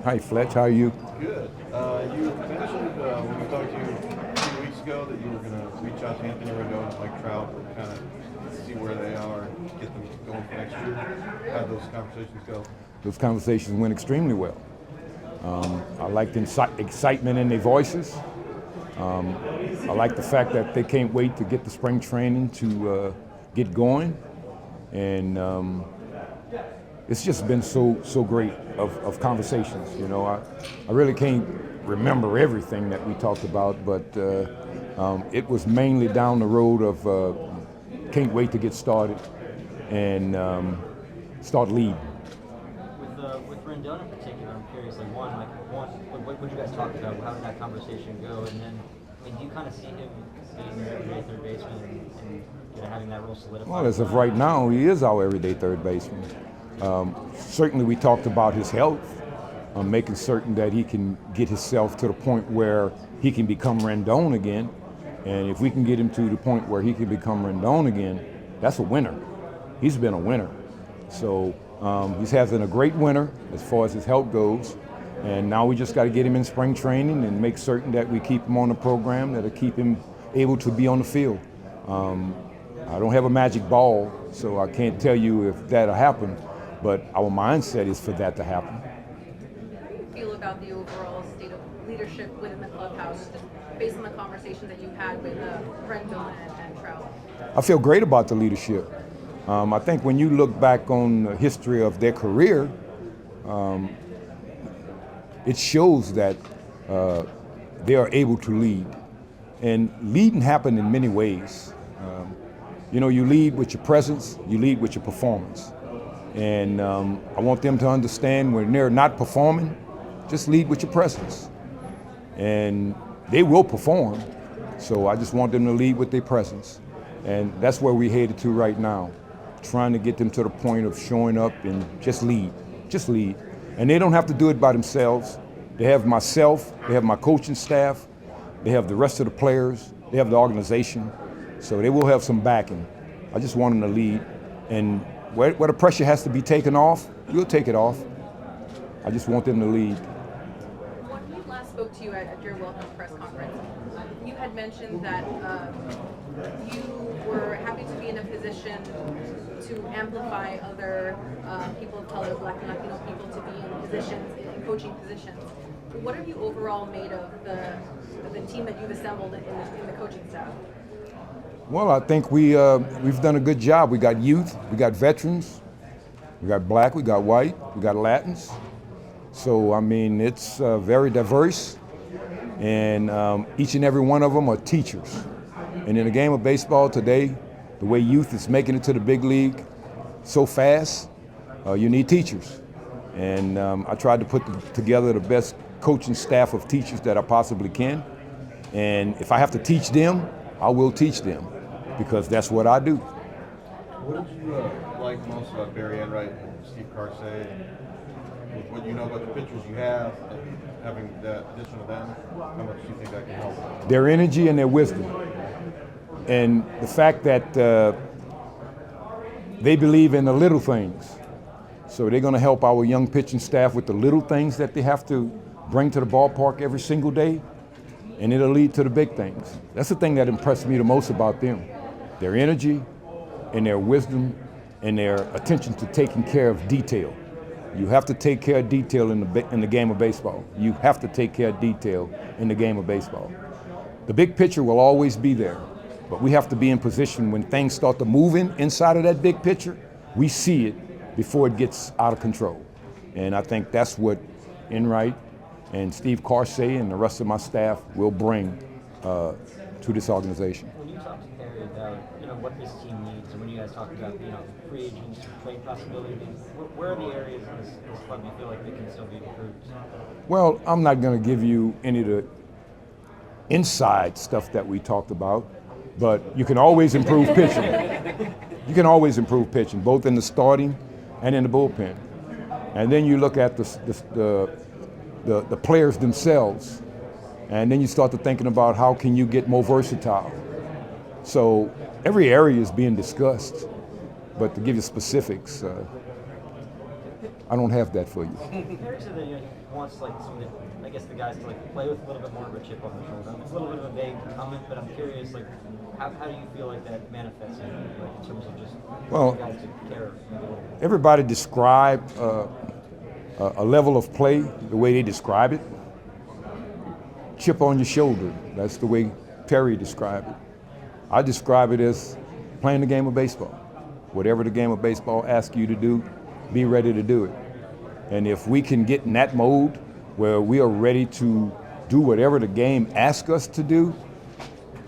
Hi, Fletch. How are you? Good. You mentioned when we talked to you a few weeks ago that you were going to reach out to Anthony Rendon and Mike Trout and kind of see where they are and get them going for next year. How did those conversations go? Those conversations went extremely well. I like the excitement in their voices. I like the fact that they can't wait to get the spring training to get going. And it's just been so great of conversations. You know, I really can't remember everything that we talked about, but it was mainly down the road of can't wait to get started and start leading. With Rendon in particular, I'm curious. What you guys talked about? How did that conversation go? And then, I mean, do you kind of see him being your everyday third baseman and having that role solidified? Well, as of right now, he is our everyday third baseman. Certainly, we talked about his health, making certain that he can get himself to the point where he can become Rendon again. And if we can get him to the point where he can become Rendon again, that's a winner. He's been a winner. So he's having a great winter as far as his health goes. And now we just got to get him in spring training and make certain that we keep him on the program that'll keep him able to be on the field. I don't have a magic ball, so I can't tell you if that'll happen, but our mindset is for that to happen. How do you feel about the overall state of leadership within the clubhouse, just based on the conversations that you've had with Rendon and Trout? I feel great about the leadership. I think when you look back on the history of their career, it shows that they are able to lead. And leading happens in many ways. You know, you lead with your presence, you lead with your performance. And I want them to understand when they're not performing, just lead with your presence. And they will perform, so I just want them to lead with their presence. And that's where we're headed to right now, trying to get them to the point of showing up and just lead. And they don't have to do it by themselves. They have myself, they have my coaching staff, they have the rest of the players, they have the organization, so they will have some backing. I just want them to lead, and where the pressure has to be taken off, we'll take it off. I just want them to lead. When we last spoke to you at your welcome press conference, you had mentioned that you were happy to be in a position to amplify other people of color, Black and Latino people, to be in positions, in coaching positions. What have you overall made of the team that you've assembled in the coaching staff? Well, I think we've done a good job. We got youth, we got veterans, we got black, we got white, we got Latins. So, I mean, it's very diverse, and each and every one of them are teachers. And in the game of baseball today, the way youth is making it to the big league so fast, you need teachers. And I tried to put together the best coaching staff of teachers that I possibly can. And if I have to teach them, I will teach them, because that's what I do. What did you like most about Barry Enright and Steve Carsey? With what you know about the pitchers you have, and having the addition of them, how much do you think that can help? Their energy and their wisdom. And the fact that they believe in the little things. So they're going to help our young pitching staff with the little things that they have to bring to the ballpark every single day, and it'll lead to the big things. That's the thing that impressed me the most about them. Their energy and their wisdom and their attention to taking care of detail. You have to take care of detail in the game of baseball. You have to take care of detail in the game of baseball. The big picture will always be there, but we have to be in position when things start to move inside of that big picture, we see it before it gets out of control. And I think that's what Enright and Steve Carsey and the rest of my staff will bring to this organization. When you talk to Barry about what this team needs, and when you guys talk about free agents, trade possibilities, where are the areas in this club you feel like they can still be improved? Well, I'm not going to give you any of the inside stuff that we talked about, but you can always improve pitching. You can always improve pitching, both in the starting and in the bullpen. And then you look at the players themselves, and then you start to thinking about how can you get more versatile. So every area is being discussed, but to give you specifics, I don't have that for you. Perry said that he wants like some of the, I guess the guys to like play with a little bit more of a chip on their shoulder. It's a little bit of a vague comment, but I'm curious, like, how do you feel like that manifests in, like, in terms of just Well, guys to care maybe a little bit? Everybody describe a level of play the way they describe it. Chip on your shoulder. That's the way Terry described it. I describe it as playing the game of baseball. Whatever the game of baseball asks you to do, be ready to do it. And if we can get in that mode where we are ready to do whatever the game asks us to do,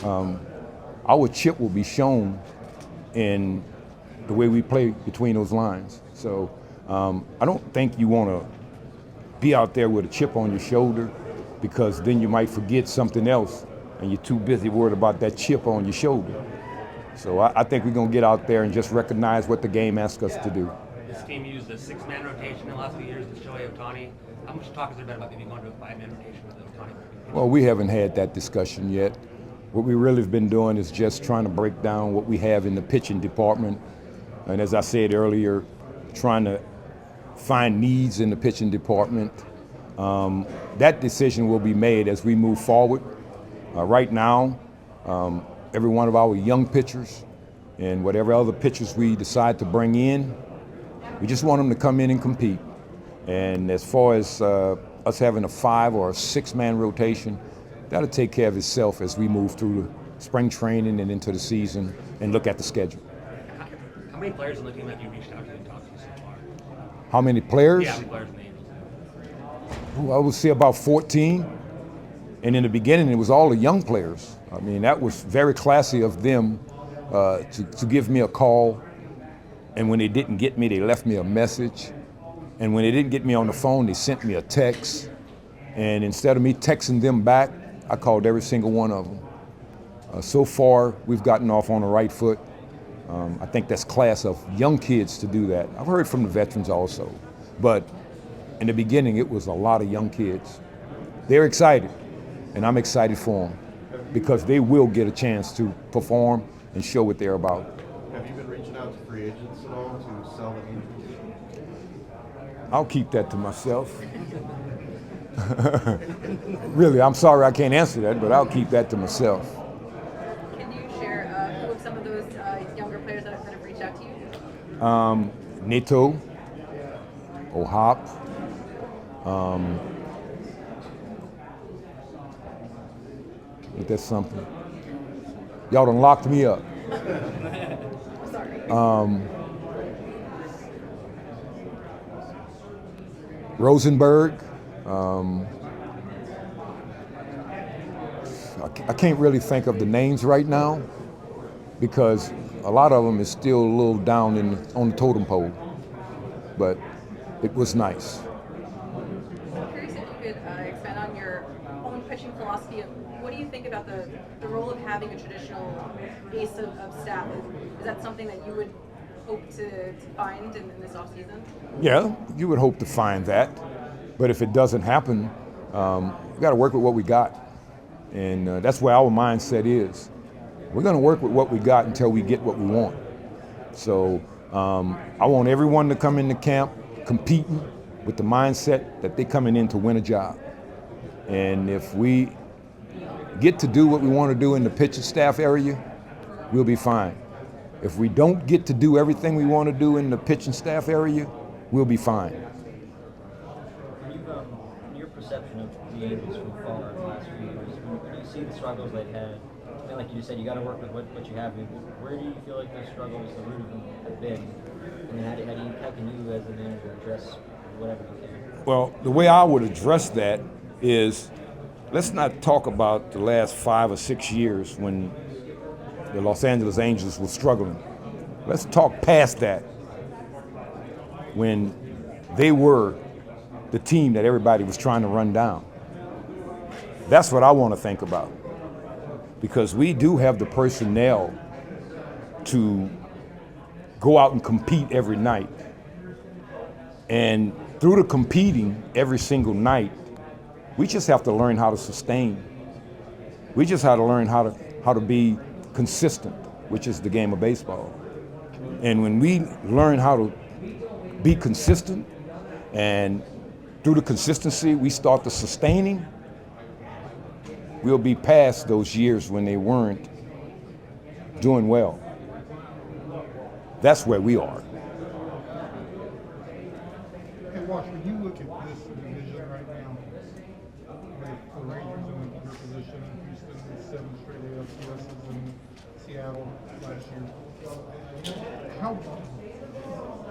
our chip will be shown in the way we play between those lines. So I don't think you want to be out there with a chip on your shoulder, because then you might forget something else and you're too busy worried about that chip on your shoulder. So I think we're going to get out there and just recognize what the game asks us to do. This team used a 6-man rotation in the last few years with Shohei Ohtani. How much talk has there been about maybe going to a 5-man rotation with Ohtani? Well, we haven't had that discussion yet. What we really have been doing is just trying to break down what we have in the pitching department. And as I said earlier, trying to find needs in the pitching department. That decision will be made as we move forward. Right now, every one of our young pitchers and whatever other pitchers we decide to bring in, we just want them to come in and compete. And as far as us having a 5 or a 6-man rotation, that'll take care of itself as we move through the spring training and into the season and look at the schedule. How many players on the team have you reached out to and talked to so far? How many players? Yeah, how many players in the Angels? I would say about 14. And in the beginning, it was all the young players. I mean, that was very classy of them to give me a call. And when they didn't get me, they left me a message. And when they didn't get me on the phone, they sent me a text. And instead of me texting them back, I called every single one of them. So far, we've gotten off on the right foot. I think that's class of young kids to do that. I've heard from the veterans also. But in the beginning, it was a lot of young kids. They're excited, and I'm excited for them because they will get a chance to perform and show what they're about. Have you been reaching out to free agents at all to sell the Angels? I'll keep that to myself. Really, I'm sorry I can't answer that, but I'll keep that to myself. Can you share who of some of those younger players that have reached out to you? Neto, O'Hop, but that's something. Y'all done locked me up. Sorry. Rosenberg. I can't really think of the names right now because a lot of them is still a little down on the totem pole. But it was nice. I'm curious if you could expand on your own pitching philosophy. What do you think about the role of having a traditional ace of staff? Is that something that you would hope to find in this offseason? Yeah, you would hope to find that. But if it doesn't happen, we got to work with what we got. And that's where our mindset is. We're going to work with what we got until we get what we want. So I want everyone to come into camp competing with the mindset that they're coming in to win a job. And if we get to do what we want to do in the pitching staff area, we'll be fine. If we don't get to do everything we want to do in the pitching staff area, we'll be fine. In your perception of the Angels from far in the last few years, when you see the struggles they've had, and like you just said, you got to work with what you have. Where do you feel like those struggles, the root of them, have been? And then how can you as a manager address whatever you can? Well, the way I would address that is, let's not talk about the last 5 or 6 years when the Los Angeles Angels were struggling. Let's talk past that, when they were the team that everybody was trying to run down. That's what I want to think about, because we do have the personnel to go out and compete every night. And through the competing every single night, we just have to learn how to sustain. We just have to learn how to be consistent, which is the game of baseball. And when we learn how to be consistent, And through the consistency, we start the sustaining, we'll be past those years when they weren't doing well. That's where we are. Hey, Wash, when you look at this division right now, with the Rangers in your position, Houston with 7 straight ALCSs, and Seattle last year,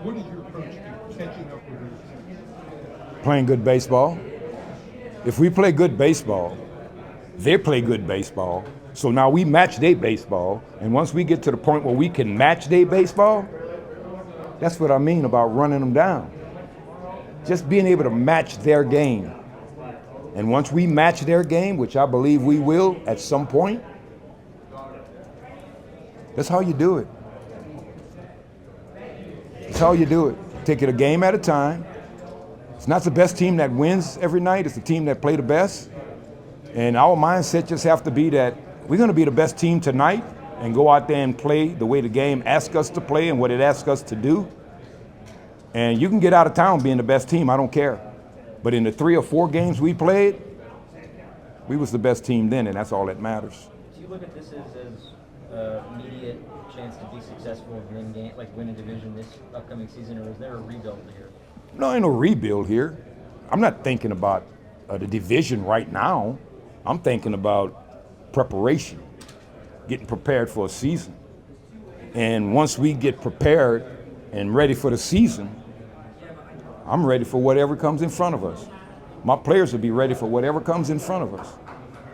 what is your approach to catching up with these teams? Playing good baseball. If we play good baseball, they play good baseball. So now we match their baseball, and once we get to the point where we can match their baseball, that's what I mean about running them down. Just being able to match their game. And once we match their game, which I believe we will at some point, that's how you do it. That's how you do it. Take it a game at a time. It's not the best team that wins every night. It's the team that play the best. And our mindset just have to be that we're going to be the best team tonight and go out there and play the way the game asks us to play and what it asks us to do. And you can get out of town being the best team. I don't care. But in the 3 or 4 games we played, we was the best team then, and that's all that matters. Do you look at this as an immediate chance to be successful and win a division this upcoming season, or is there a rebuild here? No, ain't no rebuild here. I'm not thinking about the division right now. I'm thinking about preparation, getting prepared for a season. And once we get prepared and ready for the season, I'm ready for whatever comes in front of us. My players will be ready for whatever comes in front of us.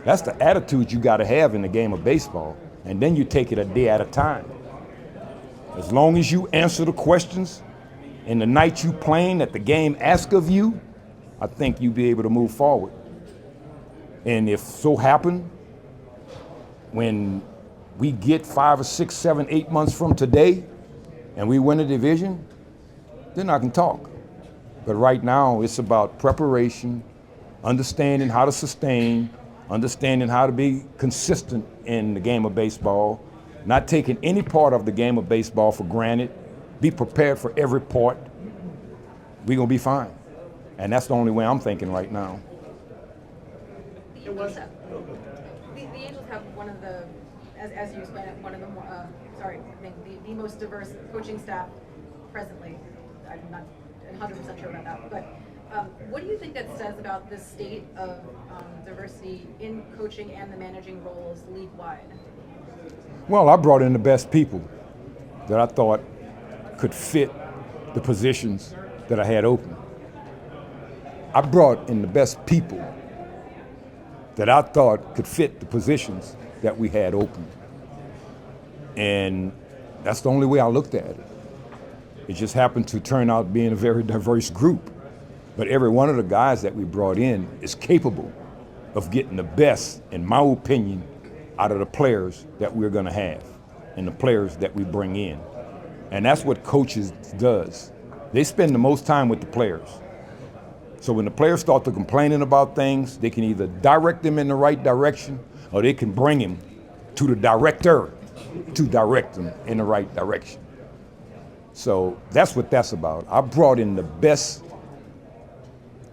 That's the attitude you got to have in the game of baseball. And then you take it a day at a time. As long as you answer the questions and the night you playing that the game asks of you, I think you'll be able to move forward. And if so happen, when we get 5 or 6, 7, 8 months from today and we win a division, then I can talk. But right now, it's about preparation, understanding how to sustain, understanding how to be consistent in the game of baseball, not taking any part of the game of baseball for granted, be prepared for every part. We're going to be fine. And that's the only way I'm thinking right now. The Angels have one of the, as you explained it, one of the more, I think the most diverse coaching staff presently. I'm not 100% sure about that, but what do you think that says about the state of diversity in coaching and the managing roles league-wide? Well, I brought in the best people that I thought could fit the positions that I had open. I brought in the best people that I thought could fit the positions that we had open. And that's the only way I looked at it. It just happened to turn out being a very diverse group. But every one of the guys that we brought in is capable of getting the best, in my opinion, out of the players that we're going to have and the players that we bring in. And that's what coaches does. They spend the most time with the players. So when the players start to complaining about things, they can either direct them in the right direction or they can bring him to the director to direct them in the right direction. So that's what that's about. I brought in the best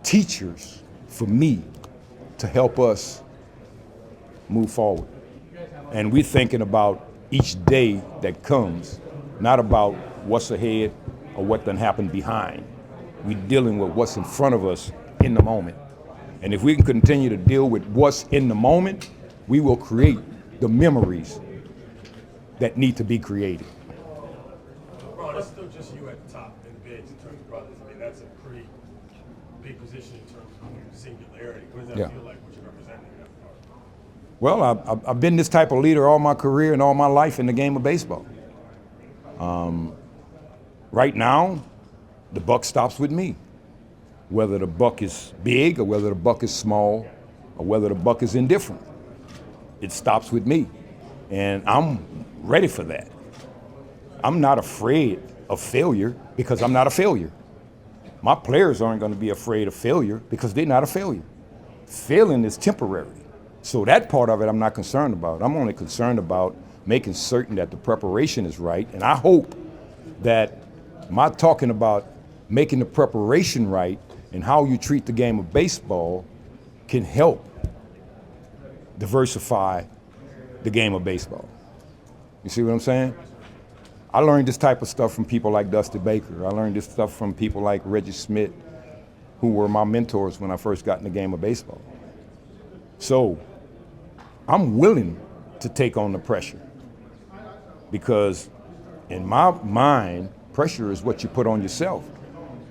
teachers for me to help us move forward. And we're thinking about each day that comes, not about what's ahead or what done happened behind. We're dealing with what's in front of us in the moment. And if we can continue to deal with what's in the moment, we will create the memories that need to be created. Bro, that's still just you at the top in the bigs in terms of brothers. I mean, that's a pretty big position in terms of singularity. What does that feel like, what you're representing in that part? Well, I've been this type of leader all my career and all my life in the game of baseball. Right now, the buck stops with me. Whether the buck is big or whether the buck is small or whether the buck is indifferent, it stops with me. And I'm ready for that. I'm not afraid of failure because I'm not a failure. My players aren't going to be afraid of failure because they're not a failure. Failing is temporary. So that part of it I'm not concerned about. I'm only concerned about making certain that the preparation is right. And I hope that my talking about making the preparation right and how you treat the game of baseball can help diversify the game of baseball. You see what I'm saying? I learned this type of stuff from people like Dusty Baker. I learned this stuff from people like Reggie Smith, who were my mentors when I first got in the game of baseball. So I'm willing to take on the pressure because in my mind, pressure is what you put on yourself.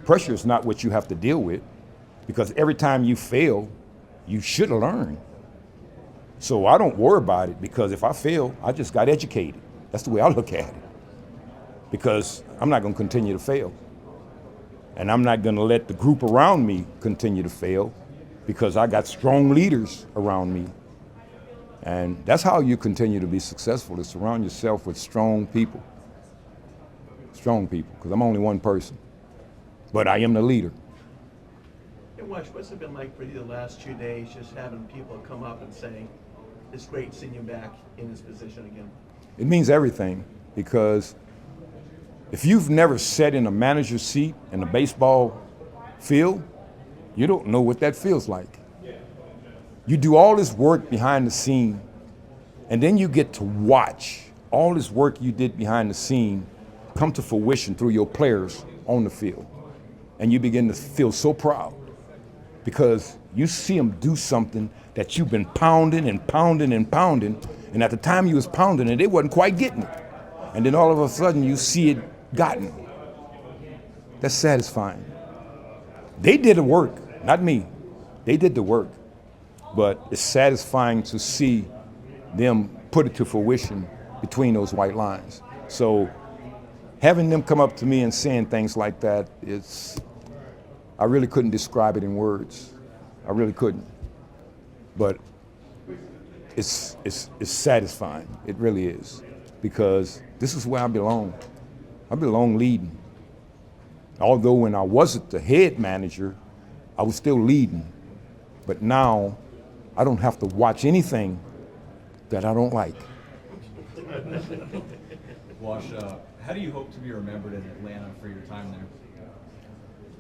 Pressure is not what you have to deal with, because every time you fail, you should learn. So I don't worry about it, because if I fail, I just got educated. That's the way I look at it. Because I'm not going to continue to fail. And I'm not going to let the group around me continue to fail, because I got strong leaders around me. And that's how you continue to be successful, is surround yourself with strong people. Strong people, because I'm only one person. But I am the leader. Hey, what's it been like for you the last 2 days, just having people come up and say, it's great seeing you back in this position again? It means everything, because if you've never sat in a manager's seat in a baseball field, you don't know what that feels like. You do all this work behind the scene, and then you get to watch all this work you did behind the scene come to fruition through your players on the field. And you begin to feel so proud, because you see them do something that you've been pounding and pounding and pounding, and at the time you was pounding it, they wasn't quite getting it. And then all of a sudden you see it gotten. That's satisfying. They did the work, not me. They did the work. But it's satisfying to see them put it to fruition between those white lines. So having them come up to me and saying things like that, I really couldn't describe it in words. I really couldn't. But it's satisfying. It really is. Because this is where I belong. I belong leading. Although when I wasn't the head manager, I was still leading. But now I don't have to watch anything that I don't like. Wash, how do you hope to be remembered in Atlanta for your time there?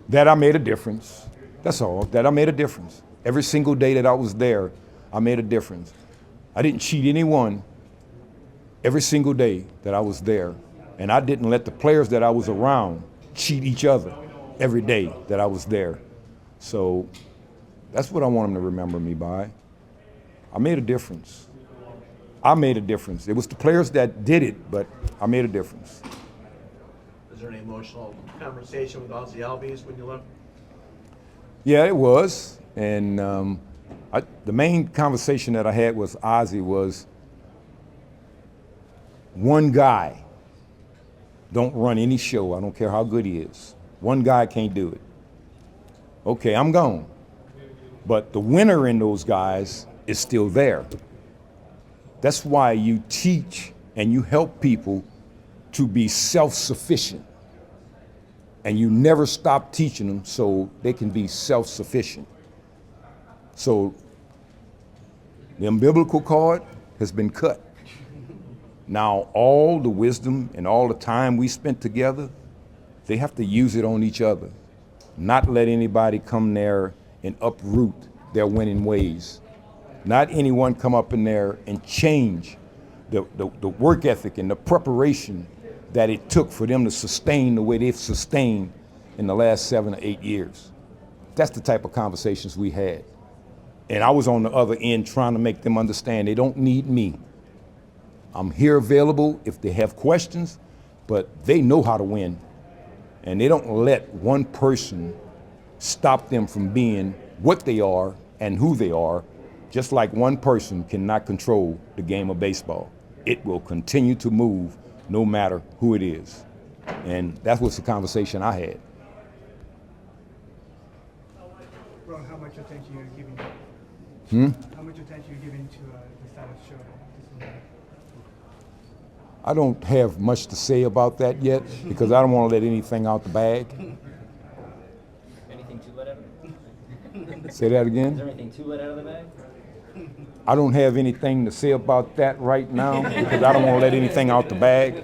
That I made a difference. That's all. That I made a difference. Every single day that I was there, I made a difference. I didn't cheat anyone every single day that I was there. And I didn't let the players that I was around cheat each other every day that I was there. So that's what I want them to remember me by. I made a difference. I made a difference. It was the players that did it, but I made a difference. Was there any emotional conversation with Ozzie Albies when you left? Yeah, it was. And the main conversation that I had with Ozzie was, one guy don't run any show. I don't care how good he is. One guy can't do it. Okay, I'm gone. But the winner in those guys is still there. That's why you teach and you help people to be self-sufficient. And you never stop teaching them so they can be self-sufficient. So the umbilical cord has been cut. Now all the wisdom and all the time we spent together, they have to use it on each other. Not let anybody come there and uproot their winning ways. Not anyone come up in there and change the work ethic and the preparation that it took for them to sustain the way they've sustained in the last 7 or 8 years. That's the type of conversations we had. And I was on the other end trying to make them understand they don't need me. I'm here available if they have questions, but they know how to win. And they don't let one person stop them from being what they are and who they are, just like one person cannot control the game of baseball. It will continue to move no matter who it is. And that was the conversation I had. Ron, how much attention you're giving? How much attention you're giving to the status show? I don't have much to say about that yet because I don't want to let anything out the bag. Anything to let out of it? Say that Is again? there anything to let out of the bag? I don't have anything to say about that right now because I don't want to let anything out the bag.